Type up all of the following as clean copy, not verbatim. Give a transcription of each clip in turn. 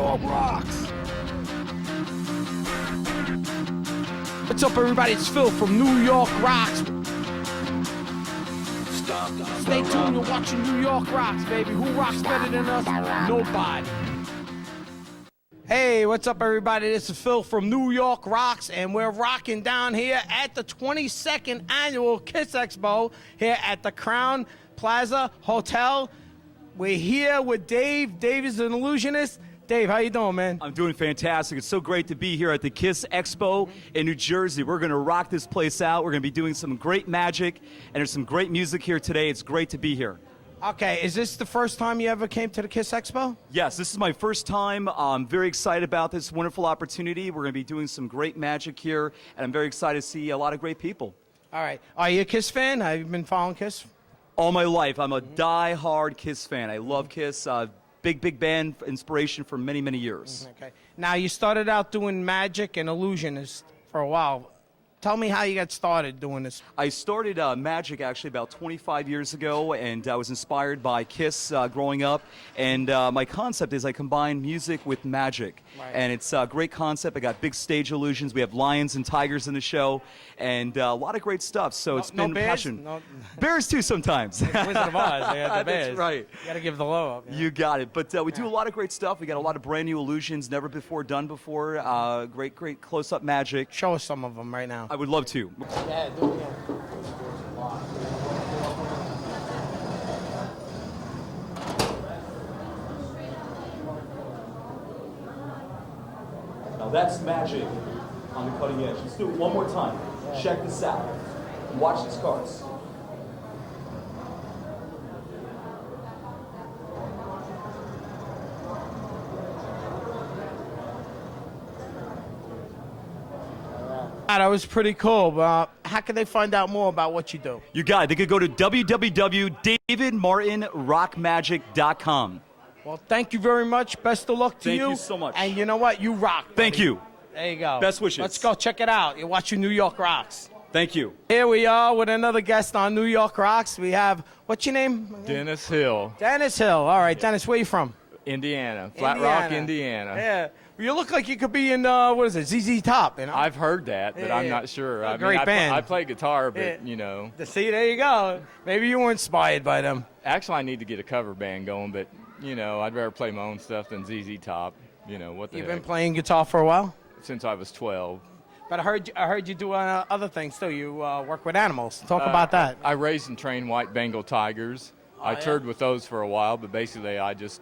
York rocks. What's up, everybody? It's Phil from New York Rocks. Stay tuned, you're watching New York Rocks, baby. Who rocks better than us? Nobody. Hey, what's up, everybody? This is Phil from New York Rocks, and we're rocking down here at the 22nd Annual KISS Expo here at the Crown Plaza Hotel. We're here with Dave. Dave is an illusionist. Dave, how you doing, man? I'm doing fantastic. It's so great to be here at the KISS Expo in New Jersey. We're going to rock this place out. We're going to be doing some great magic, and there's some great music here today. It's great to be here. Okay, is this the first time you ever came to the KISS Expo? Yes, this is my first time. I'm very excited about this wonderful opportunity. We're going to be doing some great magic here, and I'm very excited to see a lot of great people. All right. Are you a KISS fan? Have you been following KISS? All my life, I'm a die-hard KISS fan. I love KISS. Big band inspiration for many, many years. Okay. Now, you started out doing magic and illusionist for a while. Tell me how you got started doing this. I started magic actually about 25 years ago, and I was inspired by KISS growing up. And my concept is I combine music with magic. Right. And it's a great concept. I got big stage illusions. We have lions and tigers in the show, and a lot of great stuff. So it's been bears? passion. No. Bears too sometimes. Wizard of Oz, they had the bears. That's right. You got to give the low up. You got it. But we do a lot of great stuff. We got a lot of brand new illusions, never before done before. Great close-up magic. Show us some of them right now. I would love to. Yeah, do it again. Now that's magic on the cutting edge. Let's do it one more time. Check this out. Watch these cards. That was pretty cool. How can they find out more about what you do? You got it. They could go to www.davidmartinrockmagic.com. Well, thank you very much. Best of luck to you. Thank you so much. And you know what? You rock. Buddy. Thank you. There you go. Best wishes. Let's go check it out. You're watching New York Rocks. Thank you. Here we are with another guest on New York Rocks. We have, what's your name? Dennis Hill, Dennis Hill. All right, Dennis, where you from? Indiana. Flat Rock, Indiana. Yeah. You look like you could be in, what is it, ZZ Top, you know? I've heard that, but Yeah, I'm yeah. not sure. A great band. I play guitar, but, Yeah. you know. See, there you go. Maybe you were inspired by them. Actually, I need to get a cover band going, but, you know, I'd rather play my own stuff than ZZ Top. You know, what the You've heck. been playing guitar for a while? Since I was 12. But I heard you do other things, too. You work with animals. Talk about that. I raised and trained white Bengal tigers. I yeah? toured with those for a while, but basically I just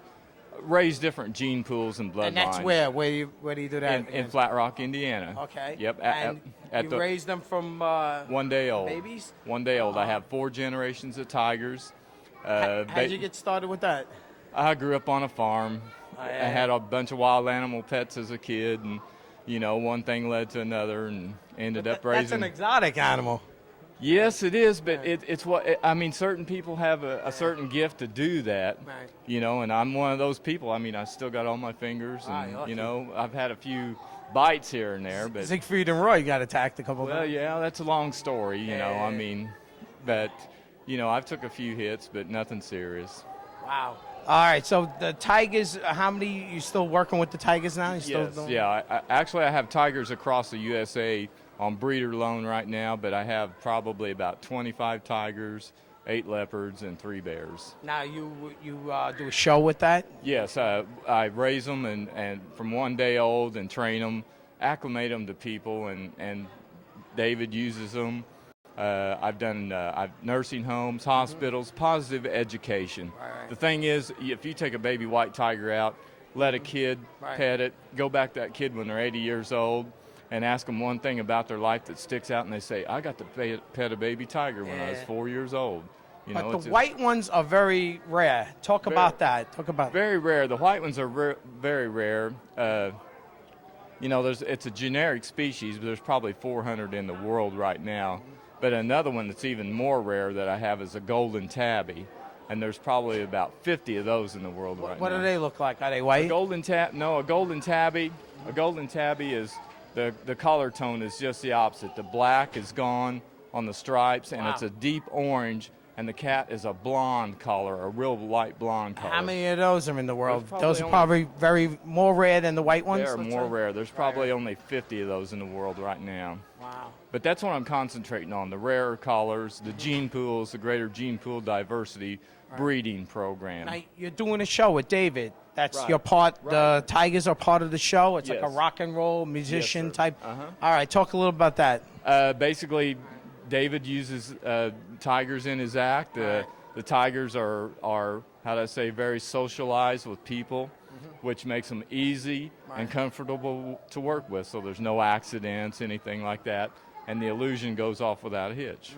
raised different gene pools and bloodlines. And that's where? Where do you do that? In Flat Rock, Indiana. Okay. Yep. And you the raised them from 1 day old. babies? 1 day old. I have 4 generations of tigers. How'd you get started with that? I grew up on a farm. Oh, yeah. I had a bunch of wild animal pets as a kid, and you know, one thing led to another, and ended up raising. That's an exotic animal. Yes, it is, but it's what I mean. Certain people have a certain gift to do that, Right. you know, and I'm one of those people. I mean, I still got all my fingers, Ah, and you're lucky. you know, I've had a few bites here and there, but Siegfried and Roy got attacked a couple of well, times. yeah, that's a long story, you know. Yeah. I mean, but you know, I've took a few hits, but nothing serious. Wow. All right, so the Tigers, how many, you still working with the Tigers now? You still Yes, doing- yeah. Actually, I have tigers across the USA on breeder loan right now, but I have probably about 25 tigers, 8 leopards, and 3 bears. Now you do a show with that? Yes, I raise them and from 1 day old and train them, acclimate them to people, and David uses them. I've done nursing homes, hospitals, positive education. Right. The thing is, if you take a baby white tiger out, let a kid Right. pet it, go back to that kid when they're 80 years old, and ask them one thing about their life that sticks out, and they say, I got to pet a baby tiger when I was Yeah. 4 years old. You know, But the white ones are very rare. Talk about that. Talk about very rare. The white ones are very rare. You know, it's a generic species, but there's probably 400 in the world right now. But another one that's even more rare that I have is a golden tabby, and there's probably about 50 of those in the world right now. What do they look like? Are they white? A golden tabby is the color tone is just the opposite. The black is gone on the stripes, and Wow. it's a deep orange and the cat is a blonde color, a real light blonde color. How many of those are in the world? There's Those are probably probably very more rare than the white ones? They're let's more say? rare. There's probably only 50 of those in the world right now. Wow. But that's what I'm concentrating on, the rarer colors, the gene pools, the greater gene pool diversity breeding program. Now, you're doing a show with David. That's Right. your part. Right. The Tigers are part of the show. It's like a Yes. rock and roll musician Yes, sir. type. Uh-huh. All right, talk a little about that. Basically, David uses tigers in his act. The tigers are, how do I say, very socialized with people, which makes them easy and comfortable to work with. So there's no accidents, anything like that. And the illusion goes off without a hitch.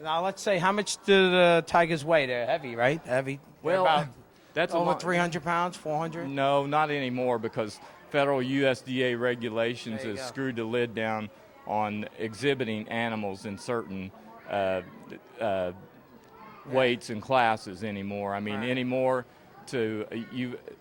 Now, let's say, how much do the Tigers weigh? They're heavy, right? Heavy. They're Well, about that's a over lot. 300 pounds, 400? No, not anymore, because federal USDA regulations There you has go. screwed the lid down on exhibiting animals in certain weights and classes anymore. I mean, Right. anymore to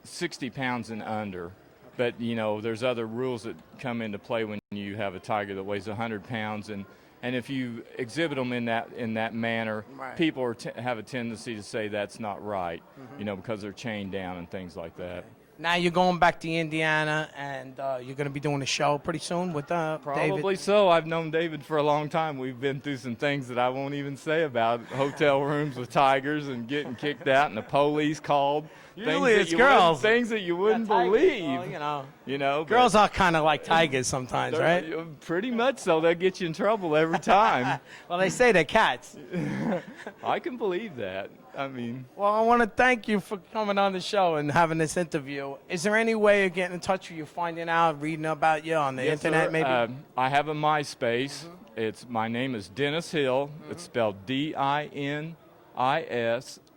60 pounds and under. But, you know, there's other rules that come into play when you have a tiger that weighs 100 pounds. And if you exhibit them in that manner, Right. people have a tendency to say that's not right, you know, because they're chained down and things like that. Now you're going back to Indiana, and you're going to be doing a show pretty soon with David. Probably so. I've known David for a long time. We've been through some things that I won't even say about hotel rooms with tigers and getting kicked out and the police called. Usually Things it's that you wouldn't- girls. Things that you wouldn't Tigers, believe. well, You know, but girls are kind of like tigers sometimes, they're- right? Pretty much so. They'll get you in trouble every time. Well, they say they're cats. I can believe that. I mean, Well, I want to thank you for coming on the show and having this interview. Is there any way of getting in touch with you, finding out, reading about you on the yes, internet, sir. maybe? I have a MySpace. My name is Dennis Hill. It's spelled DINISHILL.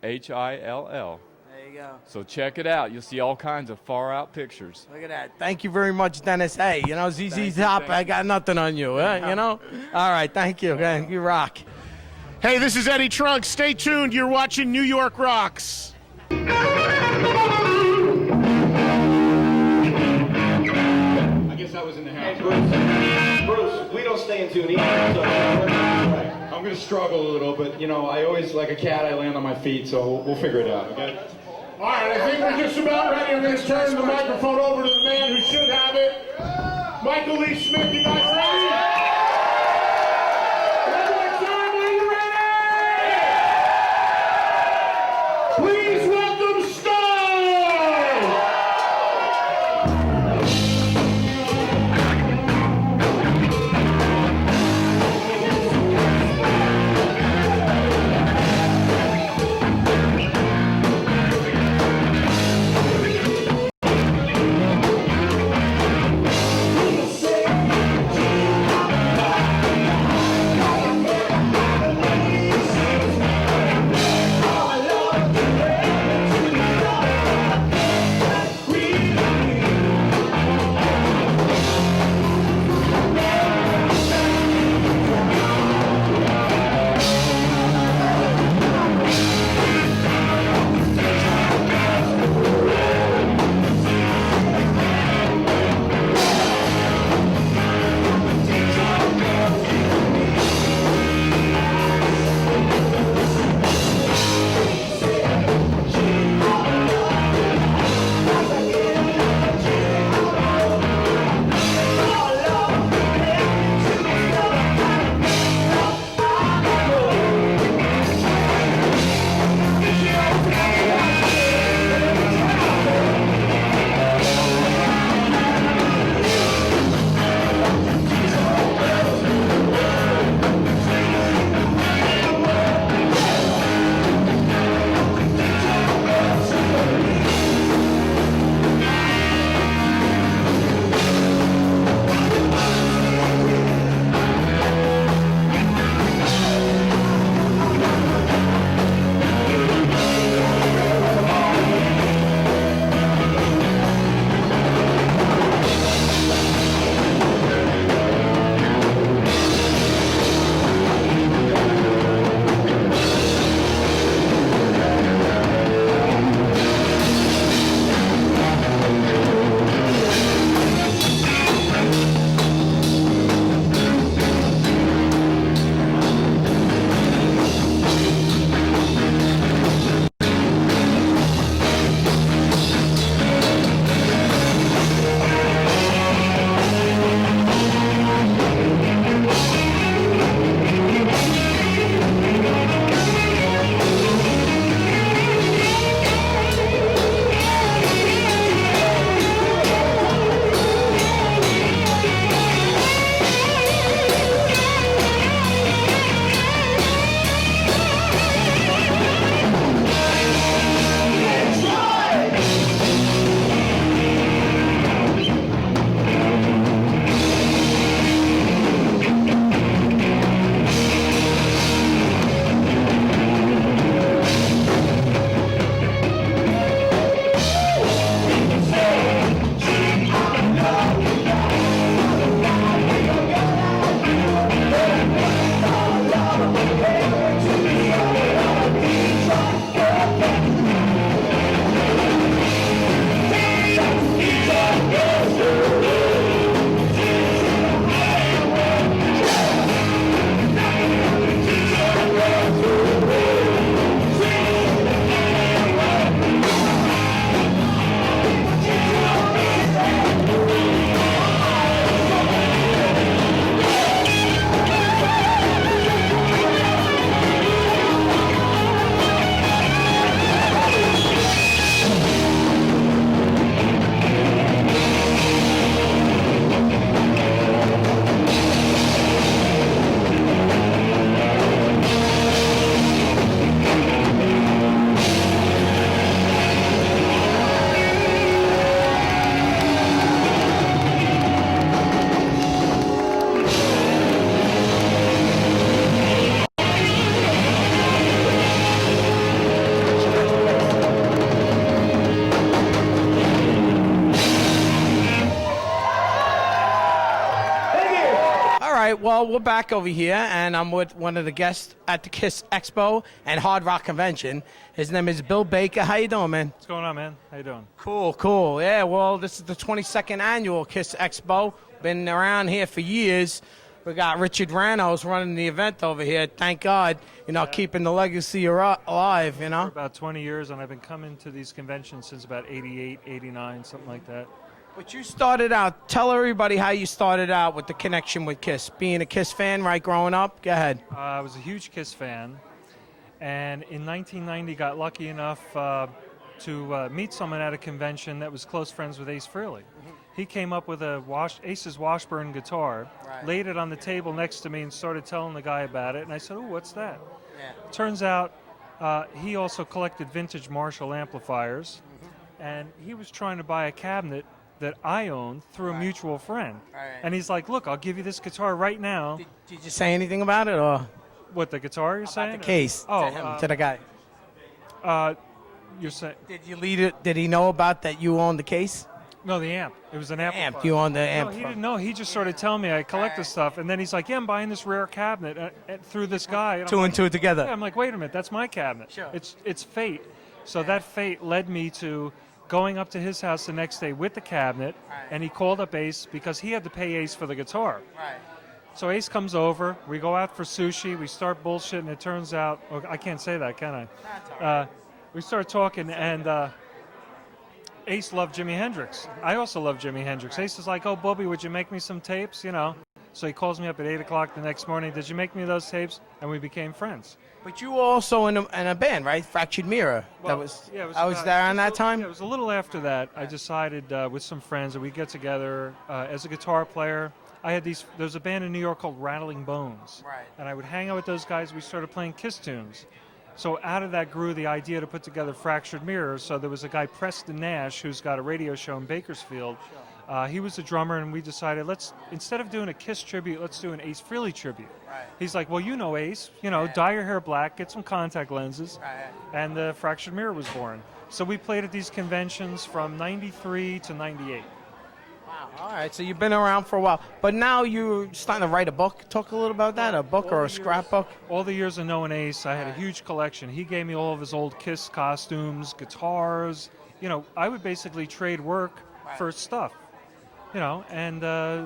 There you go. So check it out. You'll see all kinds of far out pictures. Look at that. Thank you very much, Dennis. Hey, you know, ZZ Thank you, Top, thank I got nothing on you, you know? All right, thank you. Okay, you rock. Hey, this is Eddie Trunk. Stay tuned. You're watching New York Rocks. I guess I was in the house. Hey, Bruce, we don't stay in tune either, so Right. I'm going to struggle a little, but, you know, I always, like a cat, I land on my feet, so we'll figure it out, okay? All right, I think we're just about ready. I'm going to turn the microphone over to the man who should have it. Michael Lee Smith, you guys ready? One more time, are you ready? Please welcome Starz! Say right, well, we're back over here, and I'm with one of the guests at the KISS Expo and Hard Rock Convention. His name is Bill Baker. How you doing, man? What's going on, man? How you doing? Cool. Yeah, well, this is the 22nd annual KISS Expo. Been around here for years. We got Richard Ranos running the event over here. Thank God, keeping the legacy alive, For about 20 years, and I've been coming to these conventions since about 88, 89, something like that. But you started out, tell everybody how you started out with the connection with KISS. Being a KISS fan, right, growing up? Go ahead. I was a huge KISS fan, and in 1990 got lucky enough to meet someone at a convention that was close friends with Ace Frehley. He came up with Ace's Washburn guitar, laid it on the table next to me and started telling the guy about it, and I said, "Oh, what's that?" Turns out he also collected vintage Marshall amplifiers, and he was trying to buy a cabinet that I owned through a mutual friend. And he's like, "Look, I'll give you this guitar right now." Did you say anything about it, or What, the guitar you're saying? the case to the guy? You're saying? Did you lead it? Did he know about that you owned the case? No, the amp. It was an amplifier. Amp. You owned the amp. No, he didn't know. He just started telling me I collect this stuff, and then he's like, "Yeah, I'm buying this rare cabinet through this guy." And Two and two together. I'm like, "Wait a minute, that's my cabinet." Sure. It's fate. So that fate led me to going up to his house the next day with the cabinet, and he called up Ace because he had to pay Ace for the guitar. Right. So Ace comes over. We go out for sushi. We start bullshitting. It turns out, I can't say that, can I? That's all right. We start talking, and Ace loved Jimi Hendrix. I also love Jimi Hendrix. Ace is like, "Oh, Bubby, would you make me some tapes?" So he calls me up at 8 o'clock the next morning. "Did you make me those tapes?" And we became friends. But you were also in a band, right? Fractured Mirror. Well, I was there on that time. Yeah, it was a little after that. I decided with some friends that we'd get together as a guitar player. There was a band in New York called Rattling Bones. Right. And I would hang out with those guys. We started playing KISS tunes. So out of that grew the idea to put together Fractured Mirrors. So there was a guy, Preston Nash, who's got a radio show in Bakersfield. He was a drummer, and we decided, instead of doing a KISS tribute, let's do an Ace Frehley tribute. Right. He's like, "Well, Ace, dye your hair black, get some contact lenses." Right. And the Fractured Mirror was born. So we played at these conventions from 93 to 98. Wow. All right. So you've been around for a while, but now you're starting to write a book. Talk a little about that. A book or a scrapbook. All the years of knowing Ace, I had a huge collection. He gave me all of his old KISS costumes, guitars. I would basically trade work for stuff. And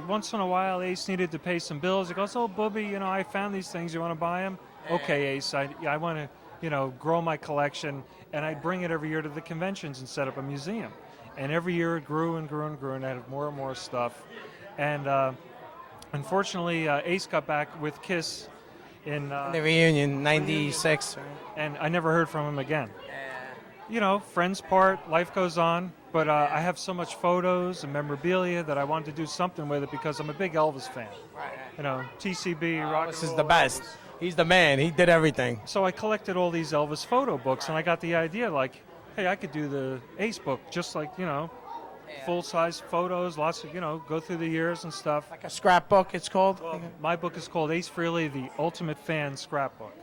once in a while, Ace needed to pay some bills. He goes, "Oh, Bubby, I found these things. You want to buy them?" "Okay, Ace. I want to, grow my collection." And I'd bring it every year to the conventions and set up a museum. And every year it grew and grew and grew, and I had more and more stuff. And unfortunately, Ace got back with KISS in The reunion, 96. Right? and I never heard from him again. Friends part, life goes on. But I have so much photos and memorabilia that I wanted to do something with it because I'm a big Elvis fan. TCB, rock and This is roll the best. Elvis. He's the man. He did everything. So I collected all these Elvis photo books, and I got the idea, like, hey, I could do the Ace book, just like, full-size photos, lots of, go through the years and stuff. Like a scrapbook, it's called. Well, my book is called Ace Frehley, The Ultimate Fan Scrapbook.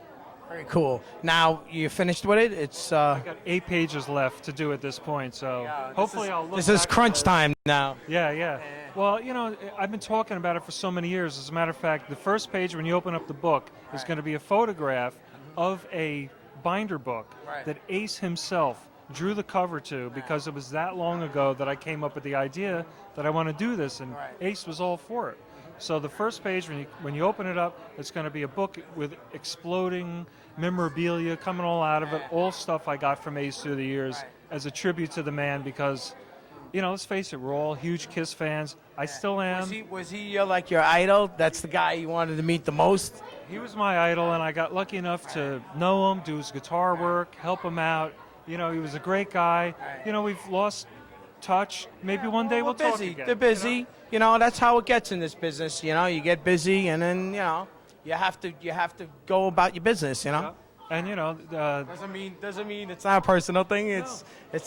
Very cool. Now, you finished with it? It's I got 8 pages left to do at this point, so hopefully I'll look This is back crunch at it. time now. Yeah. Well, I've been talking about it for so many years. As a matter of fact, the first page when you open up the book is going to be a photograph of a binder book that Ace himself drew the cover to because it was that long ago that I came up with the idea that I want to do this, and Ace was all for it. So the first page, when you open it up, it's going to be a book with exploding memorabilia coming all out of it, all stuff I got from Ace through the years as a tribute to the man because, let's face it, we're all huge KISS fans. I still am. Was he like your idol? That's the guy you wanted to meet the most? He was my idol, and I got lucky enough to know him, do his guitar work, help him out. He was a great guy. We've lost touch. Maybe one day we'll talk again. They're busy. That's how it gets in this business. You get busy, and then you have to go about your business. And doesn't mean it's not a personal thing. It's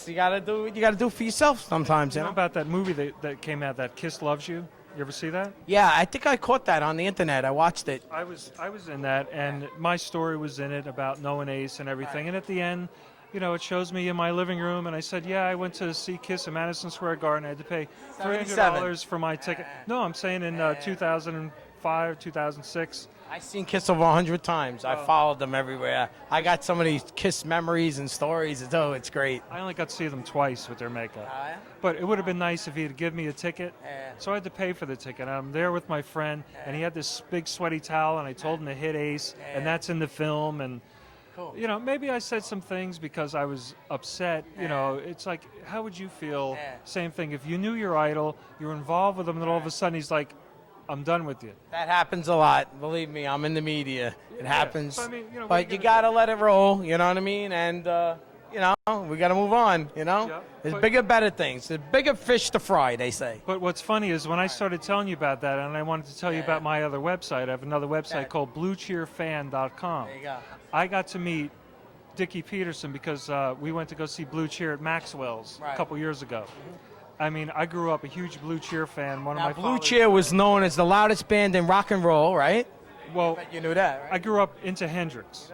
you gotta do for yourself sometimes. You know about that movie that came out, that Kiss Loves You? You ever see that? Yeah, I think I caught that on the internet. I watched it. I was in that, and my story was in it about knowing Ace and everything. And at the end, it shows me in my living room, and I said, yeah, I went to see Kiss in Madison Square Garden. I had to pay $300 for my ticket. No, I'm saying in 2005 2005, 2006. I've seen Kiss over 100 times. I followed them everywhere. I got so many Kiss memories and stories. It's great. I only got to see them twice with their makeup. Oh, yeah? But it would have been nice if he had given me a ticket. Yeah. So I had to pay for the ticket. I'm there with my friend, and he had this big sweaty towel, and I told him to hit Ace, and that's in the film. And Cool. you know, maybe I said some things because I was upset. You know, it's like, how would you feel? Same thing. If you knew your idol, you were involved with him, and all of a sudden he's like, I'm done with you. That happens a lot. Believe me, I'm in the media. It happens. So, I mean, you know, but you got to let it roll, you know what I mean? And, you know, we got to move on, you know? Yeah, There's but- bigger, better things. There's bigger fish to fry, they say. But what's funny is when I started telling you about that, and I wanted to tell you about my other website, I have another website called BlueCheerFan.com. There you go. I got to meet Dickie Peterson because we went to go see Blue Cheer at Maxwell's a couple years ago. I mean, I grew up a huge Blue Cheer fan. One Now, of my Blue fathers- Cheer was known as the loudest band in rock and roll, right? Well, You knew that, right? I grew up into Hendrix.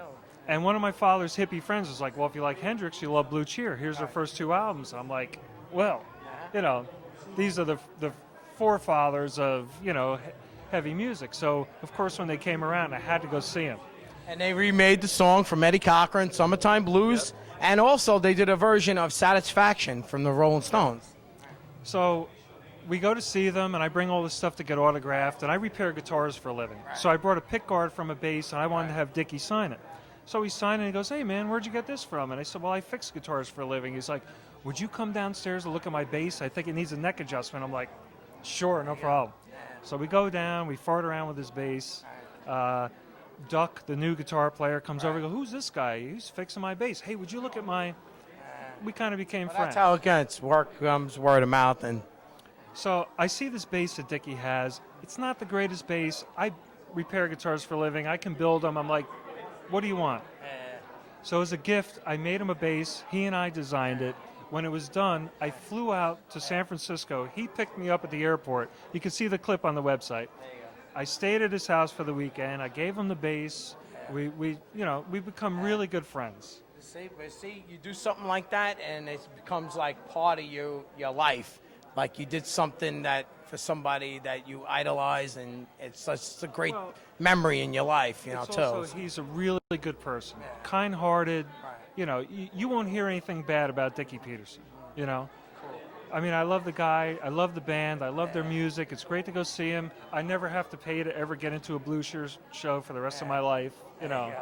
And one of my father's hippie friends was like, well, if you like Hendrix, you love Blue Cheer. Here's their first 2 albums. I'm like, well, you know, these are the forefathers of, you know, heavy music. So, of course, when they came around, I had to go see them. And they remade the song from Eddie Cochran, Summertime Blues. And also they did a version of Satisfaction from the Rolling Stones. So we go to see them, and I bring all this stuff to get autographed, and I repair guitars for a living. So I brought a pick guard from a bass, and I wanted to have Dickie sign it. So he signed it, and he goes, hey, man, where'd you get this from? And I said, well, I fix guitars for a living. He's like, would you come downstairs and look at my bass? I think it needs a neck adjustment. I'm like, sure, no problem. So we go down, we fart around with his bass. Duck, the new guitar player, comes over and goes, who's this guy? He's fixing my bass. Hey, would you look at my... We kind of became friends. That's how it gets. Work comes word of mouth. And So I see this bass that Dickie has. It's not the greatest bass. I repair guitars for a living. I can build them. I'm like, what do you want? So as a gift, I made him a bass. He and I designed it. When it was done, I flew out to San Francisco. He picked me up at the airport. You can see the clip on the website. I stayed at his house for the weekend. I gave him the bass. We become really good friends. See, you do something like that, and it becomes like part of your life. Like you did something that for somebody that you idolize, and it's such a great memory in your life, you know, It's too. also, he's a really good person, kind-hearted. You know, you won't hear anything bad about Dickie Peterson, you know. I mean, I love the guy. I love the band. I love their music. It's great to go see him. I never have to pay to ever get into a Blue Cheer show for the rest of my life, you know.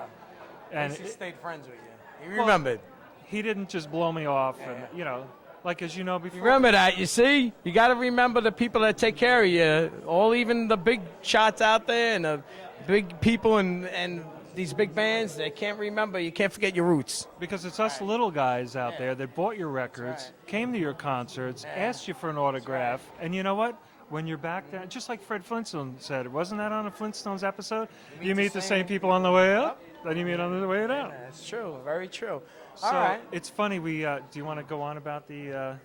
And He stayed friends with you. He remembered. he didn't just blow me off, and you know, like as you know before. Remember that, you see? You got to remember the people that take care of you. All even the big shots out there and the big people and these big bands, they can't remember. You can't forget your roots. Because it's us little guys out there that bought your records, came to your concerts, asked you for an autograph, and you know what? When you're back there, just like Fred Flintstone said, wasn't that on a Flintstones episode? You meet the same people on the way up, then you meet on the way down. That's true. Very true. So All right. it's funny. Do you want to go on about the?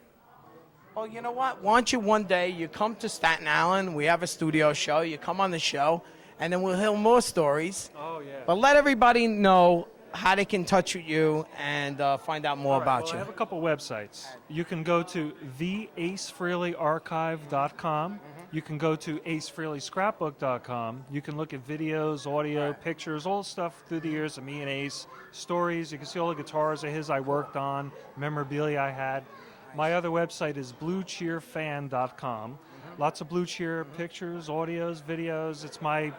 Well, you know what? Why don't you one day, you come to Staten Island, we have a studio show, you come on the show, and then we'll hear more stories. Oh yeah. But let everybody know how they can touch with you and find out more about I you. have a couple websites. You can go to theacefrehleyarchive.com. You can go to acefrehleyscrapbook.com. You can look at videos, audio, pictures, all the stuff through the years of me and Ace, stories. You can see all the guitars of his I worked on, memorabilia I had. My other website is bluecheerfan.com. Lots of Blue Cheer pictures, audios, videos. It's my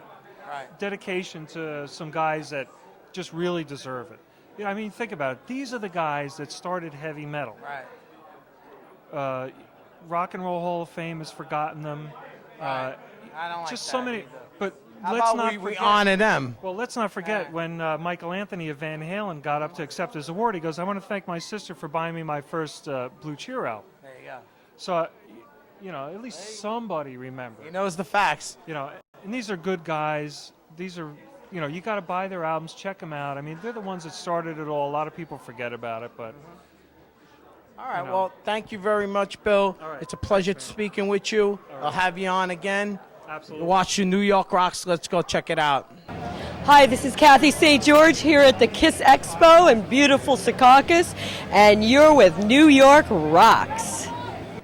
dedication to some guys that just really deserve it. You know, I mean, think about it. These are the guys that started heavy metal. Rock and Roll Hall of Fame has forgotten them. I don't like Just that so many. either. But How let's about not we forget. honor them? Well, let's not forget when Michael Anthony of Van Halen got up to accept his award. He goes, "I want to thank my sister for buying me my first Blue Cheer album." There you go. So, you know, at least somebody remembers. He knows the facts. You know, and these are good guys. These are, you know, you got to buy their albums, check them out. I mean, they're the ones that started it all. A lot of people forget about it, but. All right, You know. well, thank you very much, Bill. All right. It's a pleasure speaking with you. I'll have you on again. Absolutely. Watch the New York Rocks. Let's go check it out. Hi, this is Cathy St-George here at the KISS Expo in beautiful Secaucus, and you're with New York Rocks.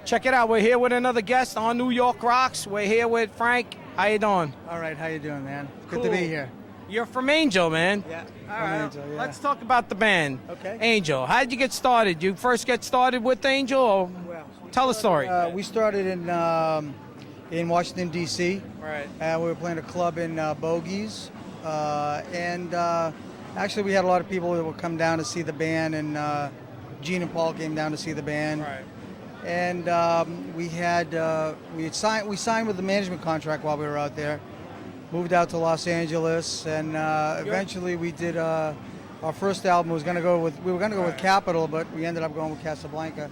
Check it out. We're here with another guest on New York Rocks. We're here with Frank How you doing? All right, how you doing, man? Good Cool. to be here. You're from Angel, man. Yeah, All from right. Angel, yeah. Let's talk about the band. Okay. Angel. How did you get started? You first get started with Angel, or tell the story. We started in Washington, D.C. Right. We were playing a club in Bogies. Actually, we had a lot of people that would come down to see the band, and Gene and Paul came down to see the band. Right. And we signed with the management contract while we were out there. Moved out to Los Angeles, and eventually we did our first album. We were going to go with Capitol, but we ended up going with Casablanca.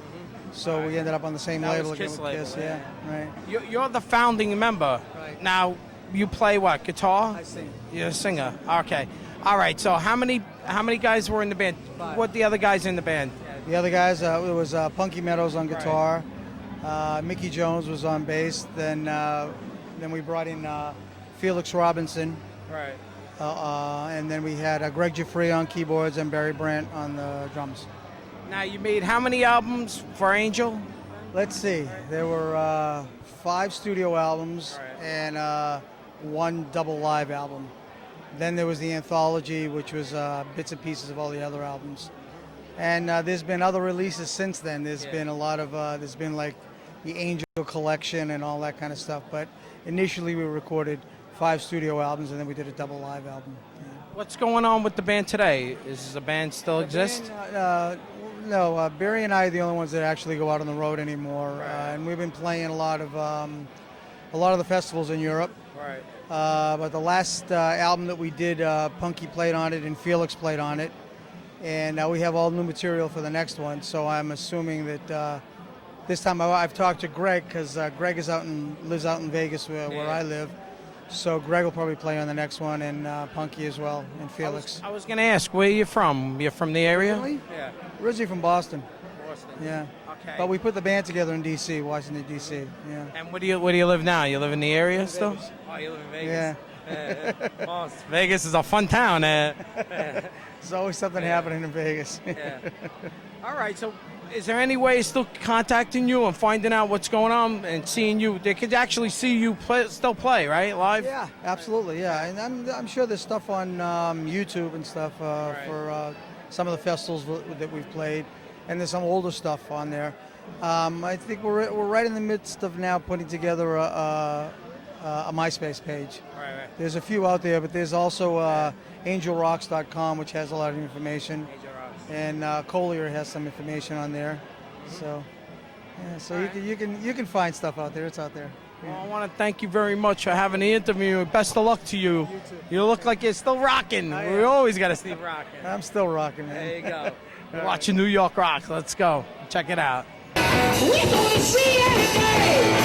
So we ended up on the same That label was again Kiss with label, Kiss. yeah. Yeah, right. You're the founding member. Right. Now, you play what? Guitar? I sing. You're a singer. Okay. All right. So how many guys were in the band? 5. What the other guys in the band? The other guys, it was Punky Meadows on guitar, Mickey Jones was on bass. Then we brought in Felix Robinson, Right. and then we had Greg Giuffre on keyboards and Barry Brandt on the drums. Now you made how many albums for Angel? Let's see, there were 5 studio albums Right. and 1 double live album. Then there was the anthology, which was bits and pieces of all the other albums. And there's been other releases since then. There's been a lot of, there's been like the Angel Collection and all that kind of stuff. But initially we recorded 5 studio albums, and then we did a double live album. Yeah. What's going on with the band today? Is the band still exist? No, Barry and I are the only ones that actually go out on the road anymore. Right. And we've been playing a lot of the festivals in Europe. Right. But the last album that we did, Punky played on it and Felix played on it. And we have all new material for the next one. So I'm assuming that this time I've talked to Greg, because Greg lives out in Vegas where I live. So Greg will probably play on the next one, and Punky as well, and Felix. I was going to ask, where are you from? You're from the area? Really? Yeah. Originally from Boston. Boston. Yeah. Okay. But we put the band together in D.C., Washington, D.C. Yeah. And where do you live now? You live in the area still? Vegas. Oh, you live in Yeah. Vegas. Vegas is a fun town. There's always something happening in Vegas. All right. So, is there any way still contacting you and finding out what's going on and seeing you? They could actually see you still play, right, live? Yeah, absolutely. Yeah, and I'm sure there's stuff on YouTube and stuff for some of the festivals that we've played, and there's some older stuff on there. I think we're right in the midst of now putting together a MySpace page. Right. There's a few out there, but there's also angelrocks.com, which has a lot of information. And Collier has some information on there, so yeah. So you can find stuff out there. It's out there. Well, I want to thank you very much for having the interview. Best of luck to you. You look like you're still rocking. We always got to see rocking. I'm still rocking, man. There you go. We're watching New York Rock. Let's go. Check it out. We're gonna see everything.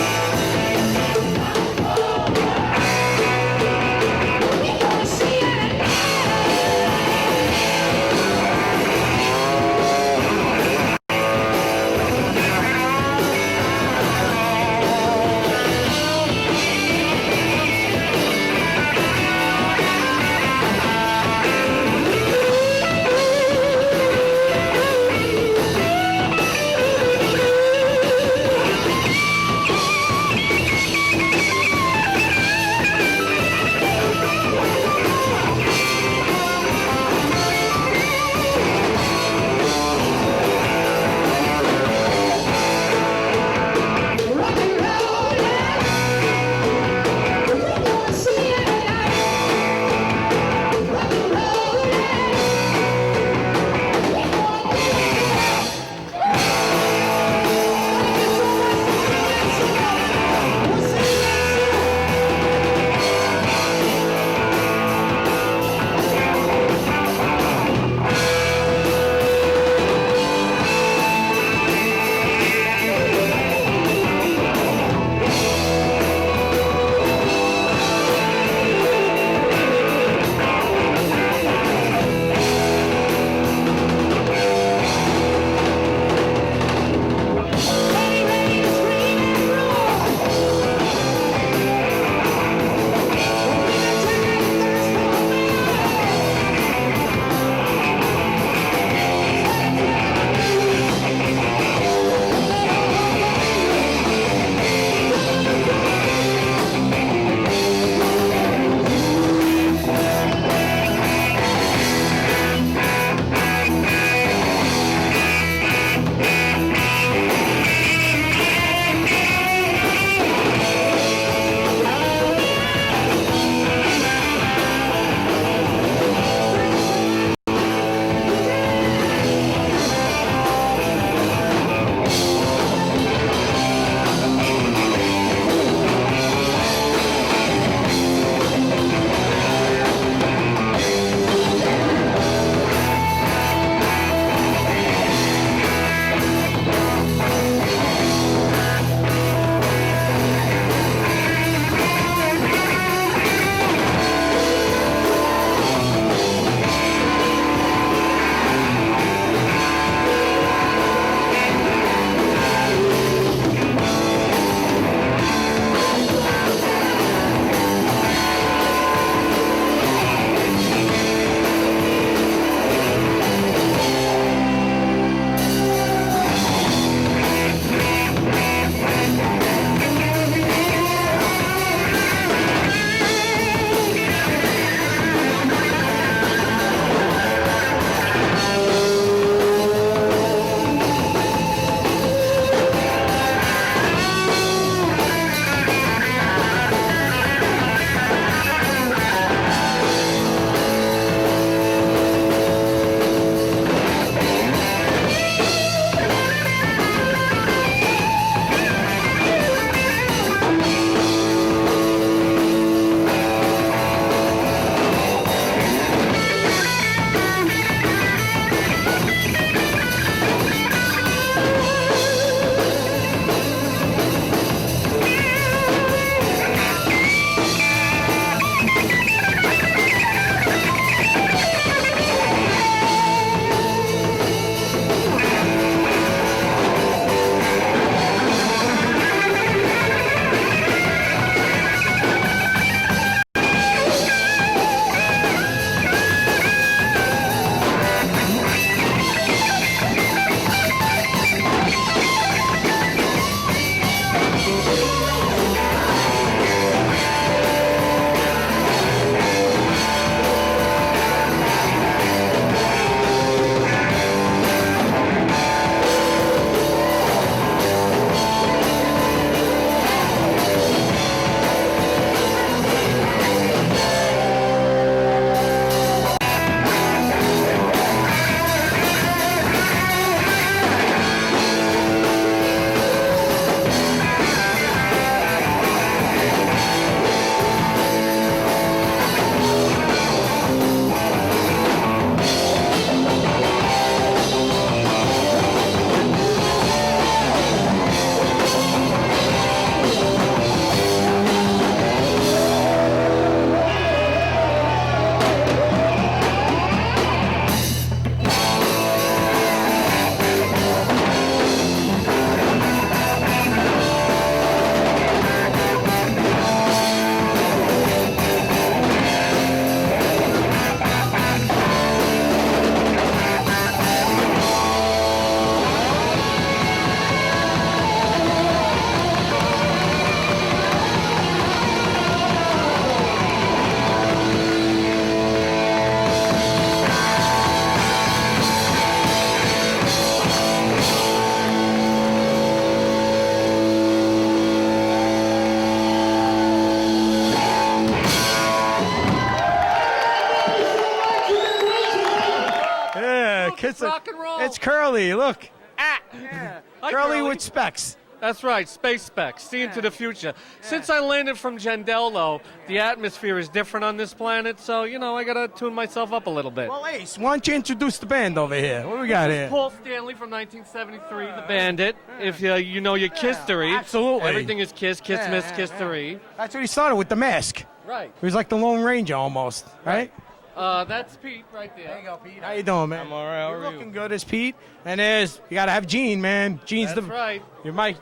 rock and roll. It's Curly. Look. Hi, Curly with specs. That's right, space specs. See into the future. Since I landed from Jandel, though, the atmosphere is different on this planet, so, you know, I got to tune myself up a little bit. Well, Ace, why don't you introduce the band over here? What do we got here? Paul Stanley from 1973, The Bandit. If you know your Kiss-tory. Absolutely. Everything is Kiss, Miss, Kiss-tory. That's what he started with, the mask. Right. He was like the Lone Ranger almost, right? That's Pete right there. There you go, Pete. How you doing, man? I'm all right. How You're are looking you? good as Pete. And there's, you got to have Gene, man. Gene's That's right.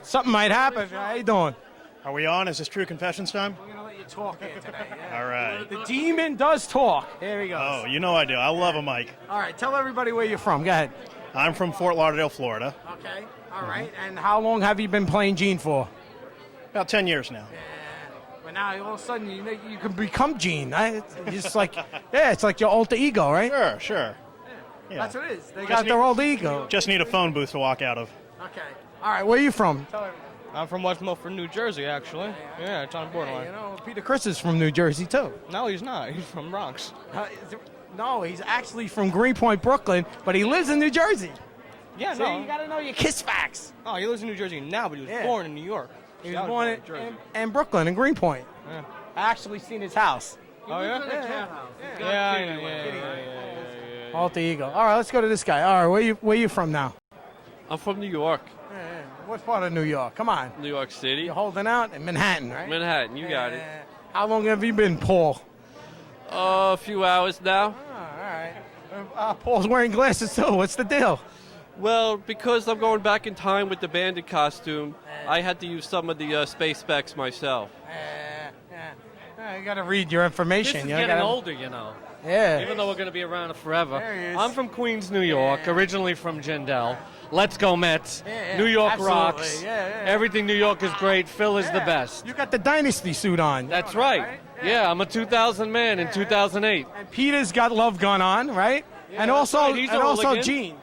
Something might happen. How you doing? Are we on? Is this True Confessions time? I'm going to let you talk here today. All right. The demon does talk. Here he goes. Oh, you know I do. I love a mic. All right, tell everybody where you're from. Go ahead. I'm from Fort Lauderdale, Florida. Okay. All right. And how long have you been playing Gene for? About 10 years now. But now all of a sudden you can become Gene. It's just like, it's like your alter ego, right? Sure. Yeah. That's what it is. They got their alter ego. Just need a phone booth to walk out of. Okay. All right, where are you from? I'm from West Milford, New Jersey, actually. Yeah, it's on the borderline. You know, Peter Criss is from New Jersey, too. No, he's not. He's from Bronx. No, he's actually from Greenpoint, Brooklyn, but he lives in New Jersy. Yeah, See, no. you got to know your Kiss facts. Oh, he lives in New Jersey now, but he was born in New York. He was born in Brooklyn, in Greenpoint. Yeah. I actually seen his house. Oh, yeah? Yeah. Alter ego. All right, let's go to this guy. All right, where you from now? I'm from New York. What part of New York? Come on. New York City. You're holding out in Manhattan, right? Manhattan, you got it. How long have you been, Paul? A few hours now. All right. Paul's wearing glasses, too. What's the deal? Well, because I'm going back in time with the bandit costume, I had to use some of the space specs myself. You got to read your information. This is you getting gotta... older, you know. Yeah. Even though we're going to be around forever. There he is. I'm from Queens, New York, originally from Jandel. Let's go Mets. New York Absolutely. rocks. Yeah. Everything New York is great. Phil is the best. You got the Dynasty suit on. That's right. Yeah, I'm a 2000 man in 2008. And Peter's got Love Gun on, right? Yeah, and that's also, right. He's a hooligan. Gene.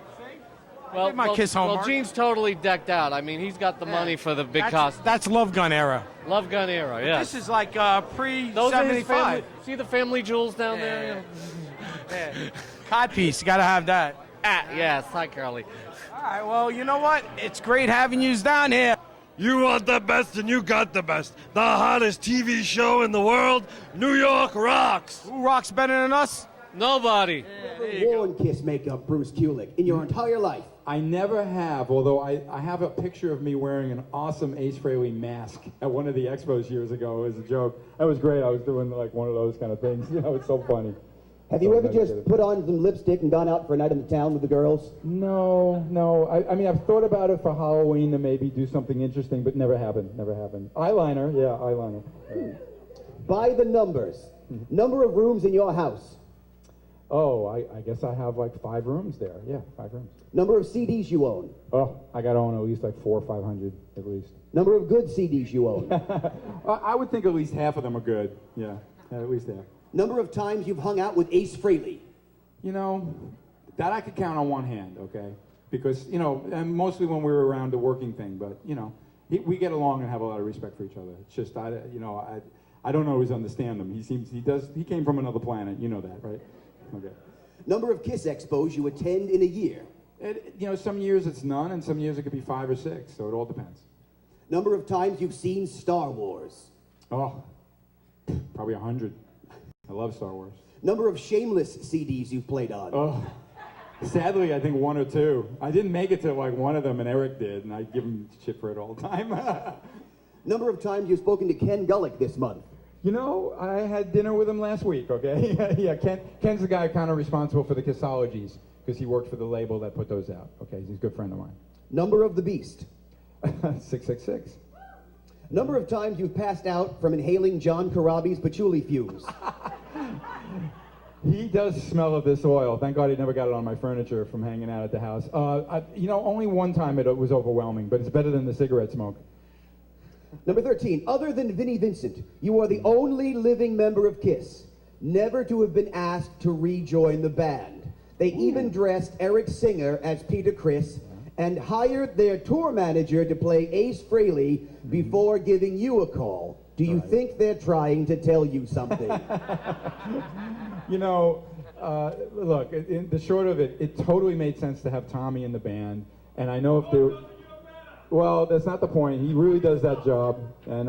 Well, my Kiss homework. Well, Gene's totally decked out. I mean, he's got the money for the big costume. That's Love Gun era. Love Gun era, yeah. This is like pre-75. Those are his family. See the family jewels down there? Codpiece, you got to have that. Yes, hi, Curly. All right, well, you know what? It's great having you down here. You want the best and you got the best. The hottest TV show in the world, New York rocks. Who rocks better than us? Nobody. Worn Kiss makeup, Bruce Kulick, in your entire life? I never have, although I have a picture of me wearing an awesome Ace Frehley mask at one of the expos years ago. It was a joke. That was great. I was doing like one of those kind of things. You know, it's so funny. Have you ever just put on some lipstick and gone out for a night in the town with the girls? No. I mean, I've thought about it for Halloween to maybe do something interesting, but never happened. Eyeliner, yeah, eyeliner. By the numbers. Number of rooms in your house. Oh, I guess I have like 5 rooms there. Yeah, 5 rooms. Number of CDs you own. Oh, I got to own at least like 400 or 500 at least. Number of good CDs you own. I would think at least half of them are good. Yeah, at least half. Number of times you've hung out with Ace Frehley. You know, that I could count on one hand, okay? Because, you know, and mostly when we were around the working thing, but, you know, we get along and have a lot of respect for each other. It's just, I don't always understand him. He came from another planet, you know that, right? Okay. Number of Kiss Expos you attend in a year. You know, some years it's none, and some years it could be 5 or 6, so it all depends. Number of times you've seen Star Wars. Oh, probably 100. I love Star Wars. Number of Shameless CDs you've played on. Oh, sadly, I think 1 or 2. I didn't make it to like one of them, and Eric did, and I give him shit for it all the time. Number of times you've spoken to Ken Gullick this month. You know, I had dinner with him last week, okay? Yeah, Ken's the guy kind of responsible for the Kissologies, because he worked for the label that put those out, okay? He's a good friend of mine. Number of the Beast. 666. Number of times you've passed out from inhaling John Corabi's patchouli fumes. He does smell of this oil. Thank God he never got it on my furniture from hanging out at the house. You know, only one time it was overwhelming, but it's better than the cigarette smoke. Number 13, other than Vinnie Vincent, you are the only living member of Kiss never to have been asked to rejoin the band. They even dressed Eric Singer as Peter Criss and hired their tour manager to play Ace Frehley before giving you a call. Do you think they're trying to tell you something? You know, Look, the short of it, it totally made sense to have Tommy in the band, and I know if there. Well, that's not the point. He really does that job, and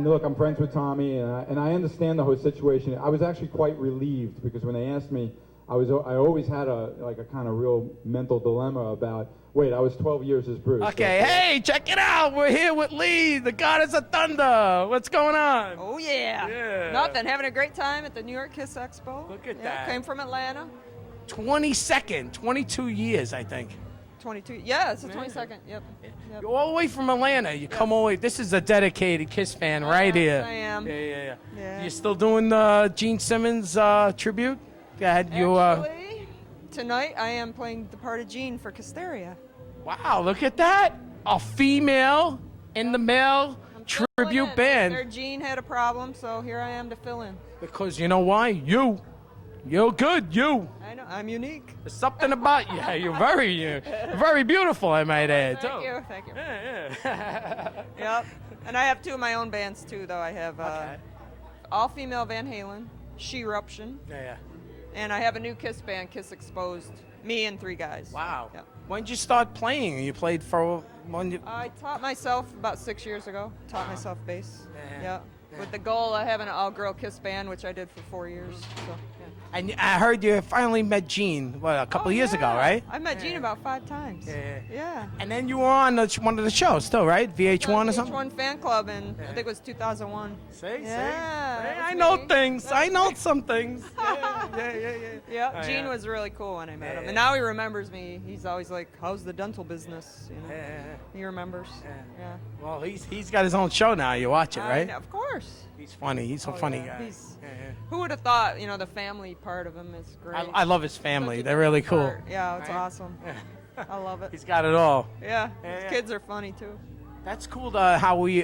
look, I'm friends with Tommy, and I understand the whole situation. I was actually quite relieved because when they asked me, I always had a kind of real mental dilemma about. Wait, I was 12 years as Bruce. Okay, hey, check it out. We're here with Lee, the goddess of thunder. What's going on? Oh, yeah. Yeah. Nothing. Having a great time at the New York KISS Expo. Look at that. Came from Atlanta. 22nd, 22 years, I think. 22. Yeah, it's the 22nd. Yep. You're all the way from Atlanta. You come all the way. This is a dedicated KISS fan right here. I am. Yeah. Yeah. You still doing the Gene Simmons tribute? Go ahead. Actually, tonight I am playing the part of Gene for Kisteria. Wow, look at that. A female in the male tribute band. Their Gene had a problem, so here I am to fill in. Because you know why? You're good, you. I know, I'm unique. There's something about you. You're very beautiful, I might add. Thank you. Yeah. Yep. And I have two of my own bands too, though. I have all-female Van Halen, She-Ruption. Yeah. And I have a new KISS band, KISS Exposed. Me and 3 guys. Wow. Yep. When did you start playing? You played for when? I taught myself about 6 years ago. Taught myself bass. Yeah. With the goal of having an all-girl KISS band, which I did for 4 years. So. And I heard you finally met Gene, a couple years ago, right? I met Gene about 5 times. Yeah. And then you were on one of the shows too, right? VH1 or something? VH1 fan club, and I think it was 2001. Yeah. I know things. I know some things. Yeah, Gene was really cool when I met him. And now he remembers me. He's always like, how's the dental business? You know? He remembers. Yeah. Well, he's got his own show now. You watch it, right? Of course. He's funny. He's a funny guy. Who would have thought, the family part of him is great. I love his family. They're really cool. Yeah, it's awesome. I love it. He's got it all. Yeah, his kids are funny too. That's cool how we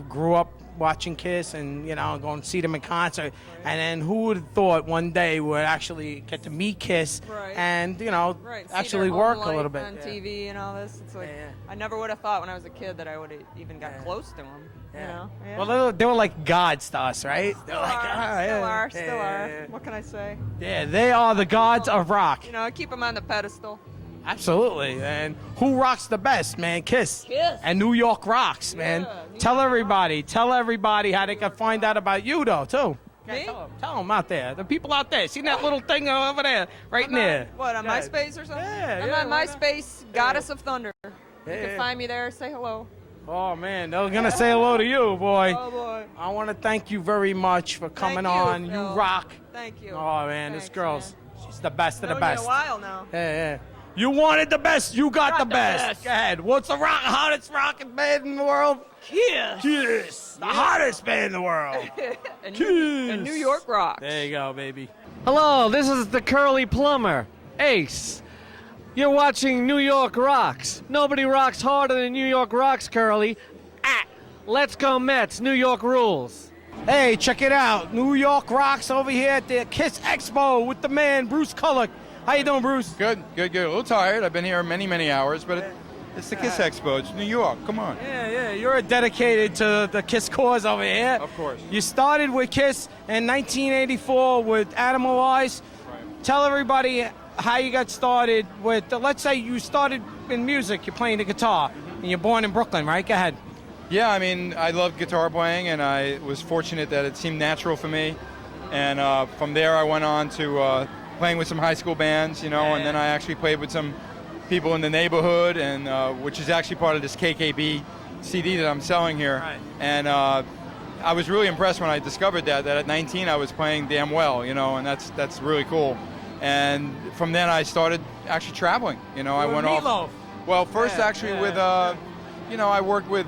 grew up watching KISS and, going to see them in concert. And then who would have thought one day we'd actually get to meet KISS and, actually work a little bit. On TV and all this. It's like, I never would have thought when I was a kid that I would have even got close to him. Yeah. Well, they were like gods to us, right? Still are. What can I say? Yeah, they are the gods of rock. I keep them on the pedestal. Absolutely. And who rocks the best, man? KISS. KISS. And New York rocks, man. Tell everybody how they can find out about you, though, too. Me? Tell them out there. The people out there. See that little thing over there? Right in there. What, on MySpace or something? I'm on MySpace, Goddess of Thunder. You can find me there. Say hello. Oh, man, they're going to say hello to you, boy. Oh, boy. I want to thank you very much for coming on. You rock. Thank you. Oh, man, this girl's, she's the best of the best. Known you a while now. Yeah. You wanted the best, you got the best. Go ahead. What's the hottest rocking band in the world? KISS. KISS. The hottest band in the world. KISS. And New York rocks. There you go, baby. Hello, this is the Curly Plumber, Ace. You're watching New York Rocks. Nobody rocks harder than New York Rocks, Curly. Let's go Mets, New York rules. Hey, check it out. New York Rocks over here at the KISS Expo with the man, Bruce Kulick. How you doing, Bruce? Good. A little tired. I've been here many hours, but it's the KISS Expo. It's New York. Come on. Yeah. You're dedicated to the KISS cause over here. Of course. You started with KISS in 1984 with Animal Eyes. Right. Tell everybody how you got started with, let's say you started in music, you're playing the guitar, and you're born in Brooklyn, right? Go ahead. Yeah, I mean, I loved guitar playing, and I was fortunate that it seemed natural for me. And from there, I went on to playing with some high school bands, and then I actually played with some people in the neighborhood, and which is actually part of this KKB CD that I'm selling here. Right. And I was really impressed when I discovered that at 19 I was playing damn well, and that's really cool. And from then I started actually traveling. I went off. Well, first with, I worked with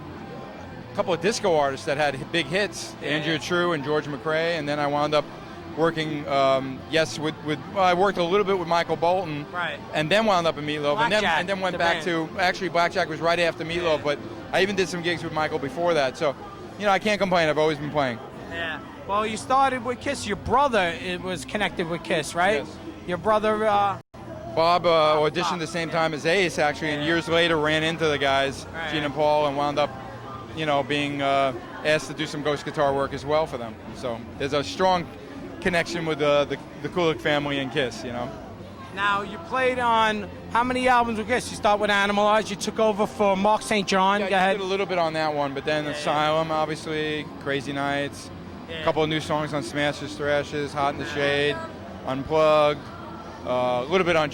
a couple of disco artists that had big hits, Andrea True and George McRae, and then I wound up working, I worked a little bit with Michael Bolton, right, and then wound up in Meatloaf, Blackjack, and then went back to, actually Blackjack was right after Meatloaf, but I even did some gigs with Michael before that, so, I can't complain, I've always been playing. Yeah, well, you started with KISS, your brother was connected with KISS, right? Yes. Your brother, Bob auditioned the same time as Ace, actually, and years later ran into the guys, Gene and Paul, and wound up, being asked to do some ghost guitar work as well for them. So there's a strong connection with the Kulick family and Kiss, you know. Now, you played on how many albums with Kiss? You start with Animalize, you took over for Mark St. John. Yeah, Go I ahead. did a little bit on that one, but then Asylum, obviously, Crazy Nights, a couple of new songs on Smashes, Thrashes, Hot in the Shade, Unplugged, a little bit on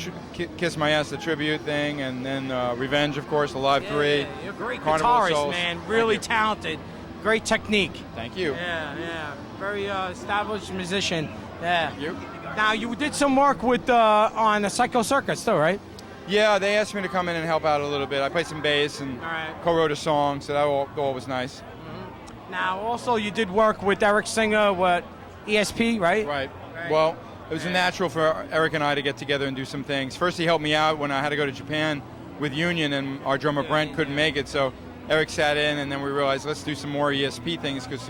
Kiss My Ass, the tribute thing, and then Revenge, of course, the Live 3. You're a great Carnival guitarist, Souls. man. Really talented. Great technique. Thank you. Yeah. Very established musician. Yeah. Thank you. Now, you did some work with on the Psycho Circus, too, right? Yeah, they asked me to come in and help out a little bit. I played some bass and co-wrote a song, so that all was nice. Now, also, you did work with Eric Singer, ESP, right? Right. Well, it was a natural for Eric and I to get together and do some things. First, he helped me out when I had to go to Japan with Union, and our drummer Brent couldn't make it, so Eric sat in, and then we realized let's do some more ESP things, because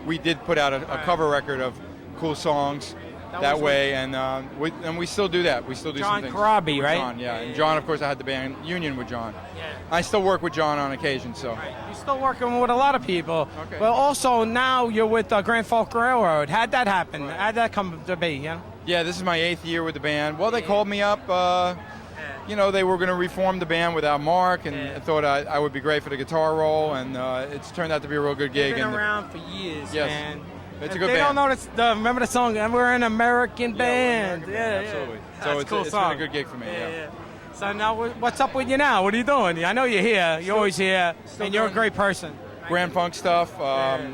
we did put out a cover record of cool songs that way, and we still do that. We still do John some things. Corabi, with right? John, yeah. And John, of course, I had the band Union with John. Yeah. I still work with John on occasion, so. You're still working with a lot of people. Okay. But also, now you're with Grand Funk Railroad. How'd that happen? How'd that come to be, you know? Yeah, this is my 8th year with the band. Well, they called me up. You know, they were going to reform the band without Mark, and I thought I would be great for the guitar role, and it's turned out to be a real good gig. They've been around for years, yes. man. It's a good they band. don't know remember the song, we're an American band. Absolutely. So it's been a good gig for me, yeah. So now, what's up with you now? What are you doing? I know you're here. You're always here, and you're a great person. Grand Funk stuff.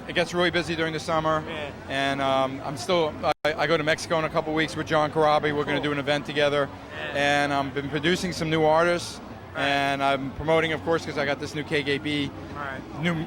It gets really busy during the summer, and I go to Mexico in a couple weeks with John Corabi. We're going to do an event together, and I've been producing some new artists, and I'm promoting, of course, because I got this new KKB,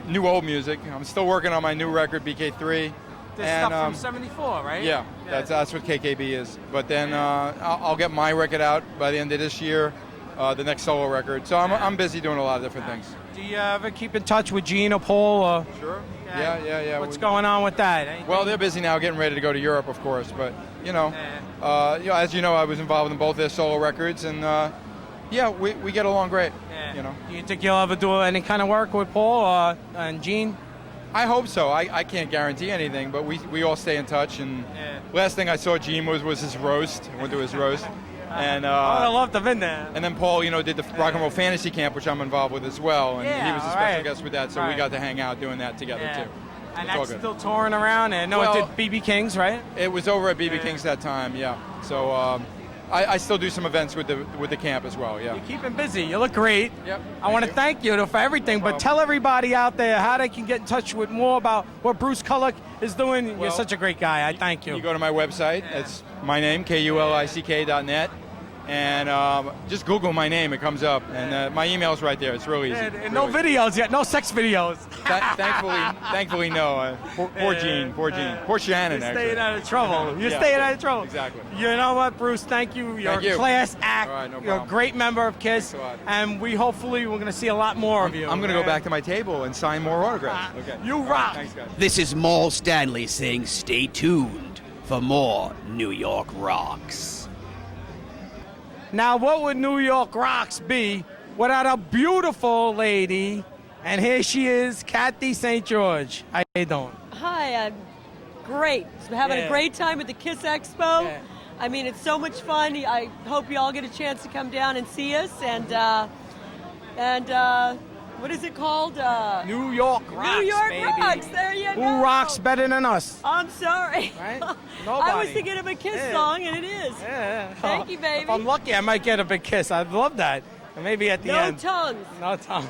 new old music. I'm still working on my new record, BK3. This stuff from '74, right? Yeah, that's what KKB is. But then I'll get my record out by the end of this year, the next solo record. So I'm busy doing a lot of different things. Do you ever keep in touch with Gene or Paul? Sure. Yeah. What's going on with that? Anything? Well, they're busy now, getting ready to go to Europe, of course. But as you know, I was involved in both their solo records, and we get along great. Yeah. You know. Do you think you'll ever do any kind of work with Paul and Gene? I hope so. I can't guarantee anything, but we all stay in touch. And last thing I saw Gene was his roast. I went to his roast. And I love to have been there. And then Paul, did the Rock and Roll Fantasy Camp, which I'm involved with as well. And he was a special guest with that, so we got to hang out doing that together too. And it's all that's good. still touring around. And it did BB King's, right? It was over at BB King's that time, yeah. So I still do some events with the camp as well, yeah. You're keeping busy. You look great. Yep. I want to thank you for everything, but tell everybody out there how they can get in touch with more about what Bruce Kulick is doing. You're such a great guy. I thank you. You go to my website. It's my name, KULICK.net. And just Google my name, it comes up. And my email's right there. It's really easy. And no videos yet, no sex videos. Thankfully, no. Poor Gene. Poor Shannon, You're actually. staying out of trouble. You're staying out of trouble. Exactly. You know what, Bruce? Thank you. You're Thank you. a class act. All right, no You're a problem. great member of KISS. Thanks a lot. And we're going to see a lot more of you. I'm going to go back to my table and sign more autographs. Okay. You All right, rock. thanks, guys. This is Maul Stanley saying stay tuned for more New York Rocks. Now, what would New York Rocks be without a beautiful lady? And here she is, Cathy St-George. How you doing? Hi, I'm great. Having a great time at the KISS Expo. Yeah. I mean, it's so much fun. I hope you all get a chance to come down and see us. And what is it called? New York Rocks, New York baby. Rocks. There you go. Who rocks better than us? I'm sorry. Right? I Nobody. was thinking of a KISS song, and it is. Yeah. Thank you, baby. If I'm lucky, I might get a big kiss. I'd love that. And maybe at the No end. tongues. No tongue.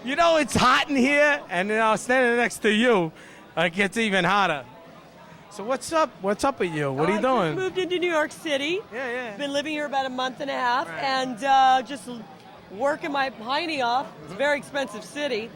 It's hot in here, and standing next to you, it gets even hotter. So what's up? What's up with you? What are you I doing? just moved into New York City. Yeah. Been living here about a month and a half, and just working my hiney off. It's a very expensive city.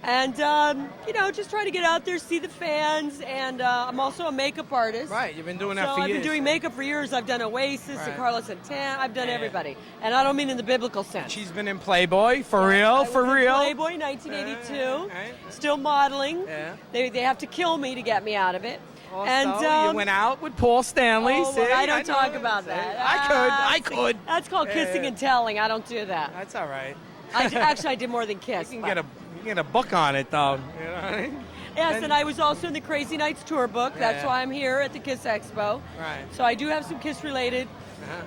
And, just trying to get out there, see the fans, and I'm also a makeup artist. Right, you've been doing that so for I've years. been doing makeup for years. I've done Oasis and Carlos Santana. I've done everybody. And I don't mean in the biblical sense. She's been in Playboy, for real. I was in Playboy, 1982. Still modeling. Yeah. They have to kill me to get me out of it. Also, And you went out with Paul Stanley. Oh, see? well, I don't know. talk about that. I could. That's called kissing and telling. I don't do that. That's all right. Actually, I did more than kiss. You can get a book on it, though. You know what I mean? Yes, and I was also in the Crazy Nights tour book. That's why I'm here at the Kiss Expo. Right. So I do have some Kiss-related,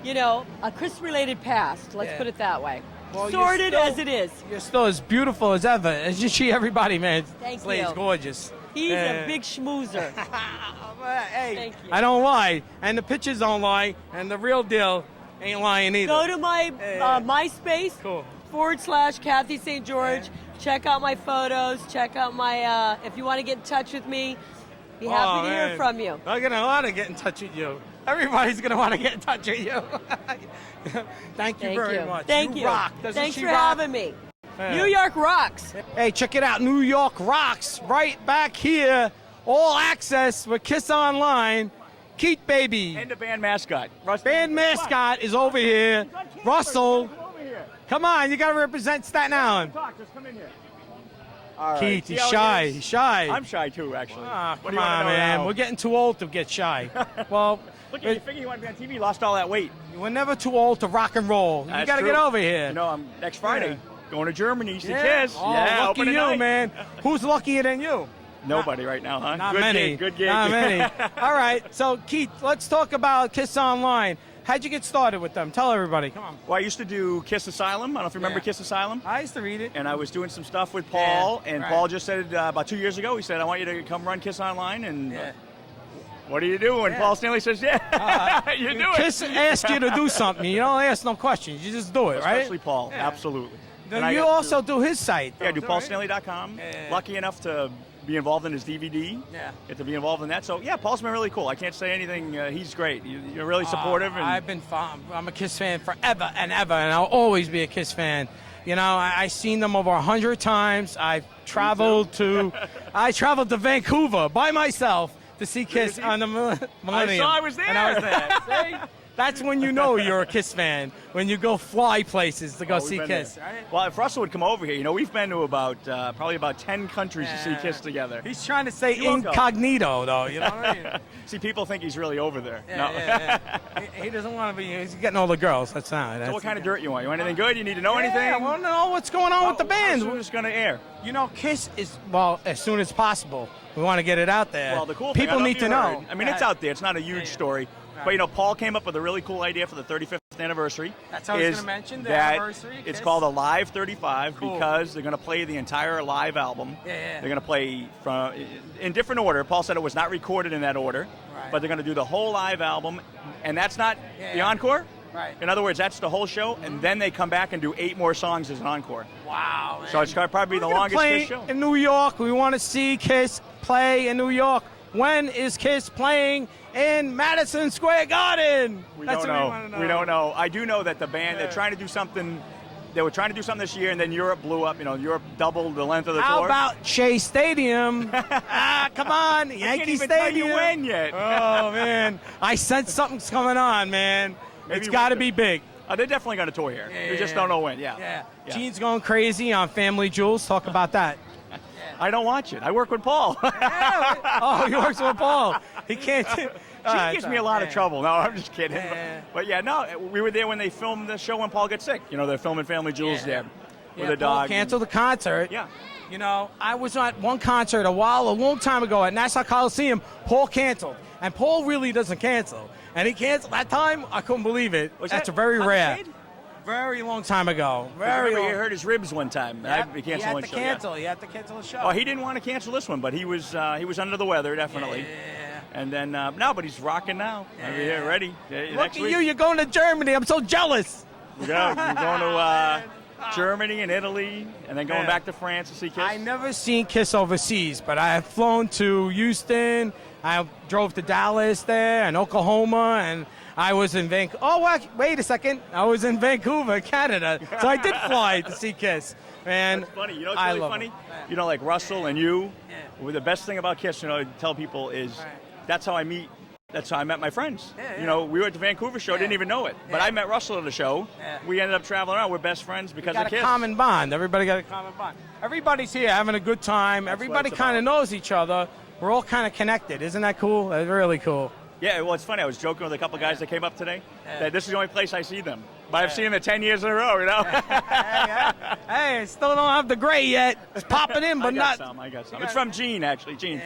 you know, a Kiss-related past. Let's put it that way. Well, Sorted as it is. You're still as beautiful as ever. As you see everybody, man. Thank This lady's you. gorgeous. He's a big schmoozer. Hey, Thank you. I don't lie, and the pictures don't lie, and the real deal ain't lying either. Go to my MySpace / Cathy St-George. Check out my photos. Check out my, if you want to get in touch with me, be happy to hear from you. I'm going to want to get in touch with you. Everybody's going to want to get in touch with you. Thank you very much. Thank you. Rock. Doesn't Thanks she for rock? having me. New York rocks. Hey, check it out. New York rocks right back here. All access with Kiss Online. Keith Baby. And the band mascot. Band mascot is over here. Russell. Come on, you got to represent Staten Island. Just come in here. All right. Keith, See he's how it shy. is? He's shy. I'm shy too, actually. Ah, What come do you wanna on, know man. now? We're getting too old to get shy. Well, Look, you figure you want to be on TV, lost all that weight. we're never too old to rock and roll. You That's got to true. get over here. You know, I'm next Friday going to Germany to Yeah. Kiss. Oh, yeah, lucky opening you, night. man. Who's luckier than you? Nobody right now, huh? Not Good many. Gig, good gig. Not many. All right. So, Keith, let's talk about Kiss Online. How'd you get started with them? Tell everybody. Come on. Well, I used to do Kiss Asylum. I don't know if you remember Kiss Asylum. I used to read it. And I was doing some stuff with Paul, and right. Paul just said about 2 years ago, he said, I want you to come run Kiss Online, and what do you do? And Paul Stanley says, you do it. Kiss asks you to do something. You don't ask no questions. You just do it, right? Especially Paul, absolutely. Then And you I got also do his site. Yeah, I do don't you, right? paulstanley.com. Lucky enough to be involved in his DVD. Yeah. Get to be involved in that. So, yeah, Paul's been really cool. I can't say anything. He's great. You're really supportive. And I've been. I'm a Kiss fan forever and ever, and I'll always be a Kiss fan. You know, I've seen them over 100 times. I've traveled to Vancouver by myself to see Kiss on the Millennium. I was there. And I was there. See? That's when you know you're a Kiss fan, when you go fly places to go see We've been Kiss. there. Well, if Russell would come over here, you know, we've been to about probably about 10 countries to see Kiss together. He's trying to say You're welcome. incognito, though. You know what I mean? See, people think he's really over there. Yeah, no. yeah. He doesn't want to be. He's getting all the girls. That's not. So what kind of dirt you want? You want anything good? You need to know anything? I want to know what's going on with the band. How soon is it going to air? You know, Kiss is, well, as soon as possible. We want to get it out there. Well, the cool thing, People need to know. Heard, I mean, it's out there. It's not a huge story. But, you know, Paul came up with a really cool idea for the 35th anniversary. That's what I was going to mention, the that anniversary. It's Kiss. called a Live 35 Cool. because they're going to play the entire live album. Yeah. They're going to play from in different order. Paul said it was not recorded in that order. Right. But they're going to do the whole live album. And that's not the encore. Right. In other words, that's the whole show. And then they come back and do 8 more songs as an encore. Wow, man. So it's going to probably be the We're gonna longest play Kiss show. in New York. We want to see Kiss play in New York. When is Kiss playing in Madison Square Garden? We That's don't what know. we want to know. We don't know. I do know that the band, they're trying to do something. They were trying to do something this year, and then Europe blew up. You know, Europe doubled the length of the How tour. about Shea Stadium? Come on, Yankee can't even Stadium. tell you when yet. Oh man, I sense something's coming on, man. Maybe It's got to winter. be big. They're definitely going to tour here. We just don't know when. Yeah. Gene's going crazy on Family Jewels. Talk about that. I don't watch it. I work with Paul. Oh, he works with Paul. He can't. She gives me a lot of trouble. No, I'm just kidding. But yeah, no, we were there when they filmed the show when Paul gets sick. You know, they're filming Family Jewels there with a Paul dog. canceled the concert. Yeah. You know, I was at one concert a long time ago at Nassau Coliseum. Paul canceled. And Paul really doesn't cancel. And he canceled that time. I couldn't believe it. That's very rare. Very long time ago. Very He long. hurt his ribs one time. Yep. He He had canceled to one show. cancel. He had to cancel the show. Oh, he didn't want to cancel this one, but he was under the weather, definitely. Yeah. And then, no, but he's rocking now. I mean, yeah, ready. Look Next at week. you. You're going to Germany. I'm so jealous. We're going to Germany and Italy, and then going back to France to see Kiss. I never seen Kiss overseas, but I have flown to Houston. I drove to Dallas there and Oklahoma, and I was in Vancouver. Oh, wait a second. I was in Vancouver, Canada. So I did fly to see Kiss. Man, That's funny. You know what's really funny? You know, like Russell and you, the best thing about Kiss, you know, I tell people is that's how I meet. That's how I met my friends. You know, we were at the Vancouver show, didn't even know it. But I met Russell at the show. We ended up traveling around. We're best friends because got of a Kiss. common bond. Everybody got a common bond. Everybody's here having a good time. Everybody it's kind of knows each other. We're all kind of connected. Isn't that cool? That's really cool. Yeah, well, it's funny. I was joking with a couple guys that came up today that this is the only place I see them. But I've seen them 10 years in a row, you know? Hey, still don't have the gray yet. It's popping in, but I got not. some. I got some. It's from Gene, actually. Gene.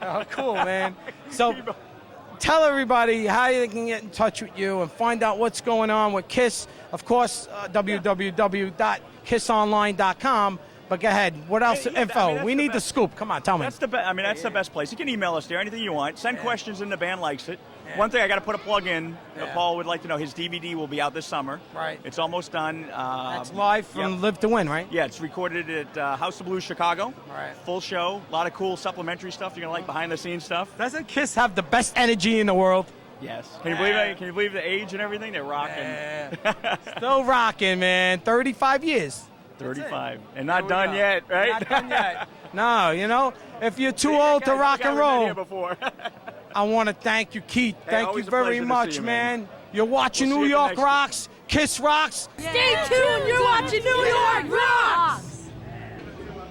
Oh, cool, man. So, tell everybody how they can get in touch with you and find out what's going on with KISS. Of course, www.kissonline.com. But go ahead. What else? Info. We need the scoop. Come on, tell me. That's the best. I mean, that's the best place. You can email us there, anything you want. Send questions in. The band likes it. One thing I got to put a plug in. Paul would like to know his DVD will be out this summer. Right. It's almost done. That's live from Live to Win, right? Yeah, it's recorded at House of Blues, Chicago. Right. Full show. A lot of cool supplementary stuff. You're gonna like behind the scenes stuff. Doesn't KISS have the best energy in the world? Yes. Can you believe it? Can you believe the age and everything? They're rocking. Still rocking, man. 35 years. 35. And not done yet, right? Not done yet. No, you know, if you're too old to rock and roll, I want to thank you, Keith. Thank you very much, man. You're watching New York Rocks. KISS rocks. Stay tuned. You're watching New York Rocks.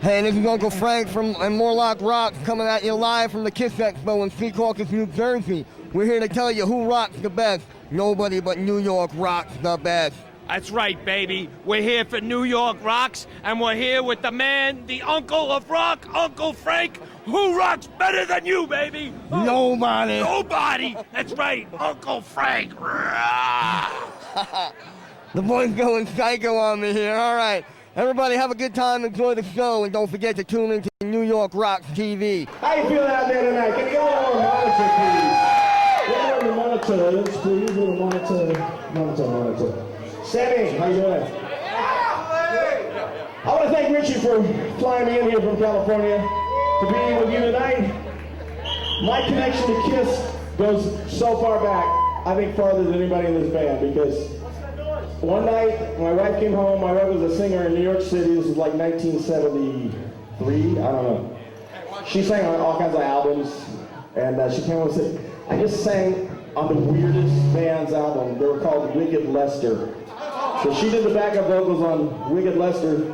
Hey, this is Uncle Frank from Morlock Rocks coming at you live from the KISS Expo in Secaucus, New Jersey. We're here to tell you who rocks the best. Nobody but New York rocks the best. That's right, baby. We're here for New York Rocks, and we're here with the man, the uncle of rock, Uncle Frank. Who rocks better than you, baby? Nobody. Nobody. That's right, Uncle Frank. The boy's going psycho on me here. All right. Everybody have a good time, enjoy the show, and don't forget to tune into New York Rocks TV. How you feeling out there tonight? Can you get a little monitor, please? Get a little monitor, please. Little monitor. Sammy, how you doing? I want to thank Richie for flying me in here from California to be with you tonight. My connection to KISS goes so far back, I think farther than anybody in this band, because one night my wife came home, my wife was a singer in New York City, this was like 1973, I don't know. She sang on all kinds of albums, and she came home and said, I just sang on the weirdest band's album. They were called Wicked Lester. So she did the backup vocals on Wicked Lester.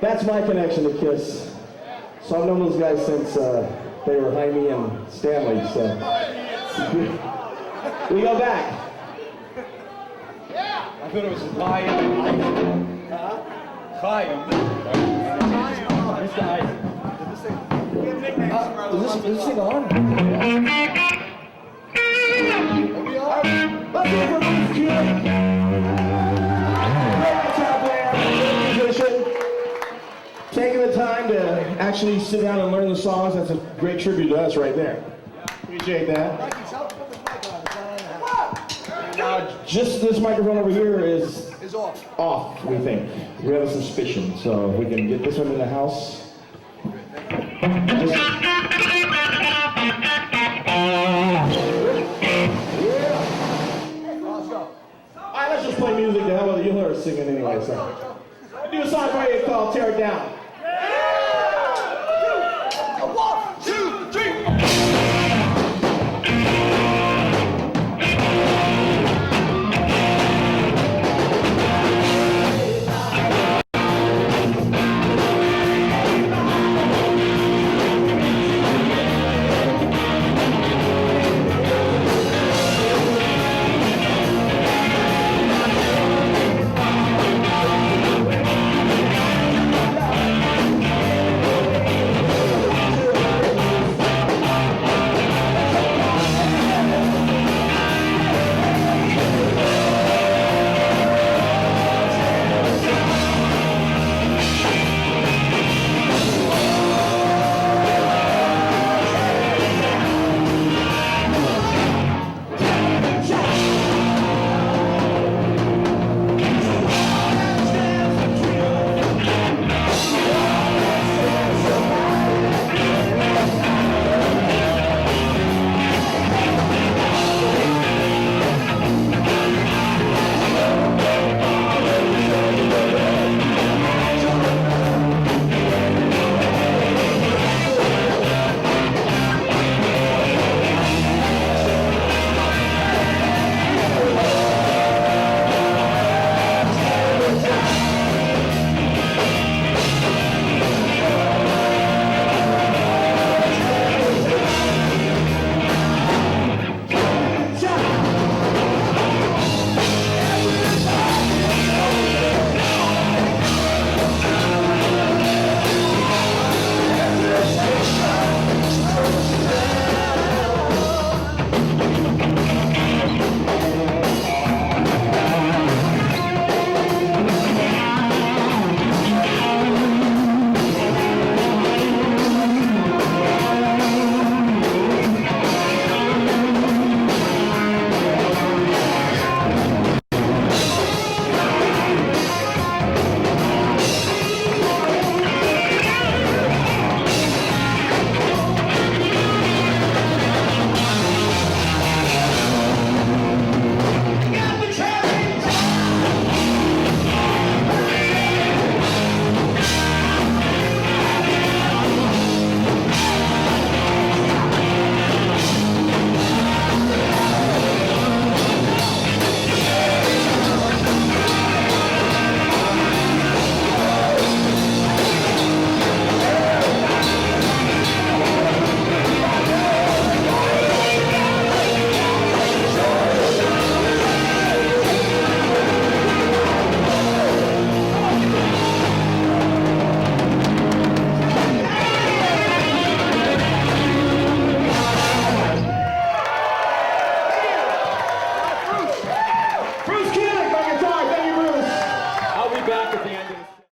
That's my connection to KISS. So I've known those guys since they were Jaime and Stanley. So we go back. I thought it was Lion. Lion. Is this thing on? Let's go for Bruce Kulick. Taking the time to actually sit down and learn the songs, that's a great tribute to us right there. Appreciate that. Now, just this microphone over here is off, we think. We have a suspicion, so we can get this one in the house. Alright, let's just play music to hell with it. You'll hear us singing anyway, so. I'll do a song for you called Tear It Down.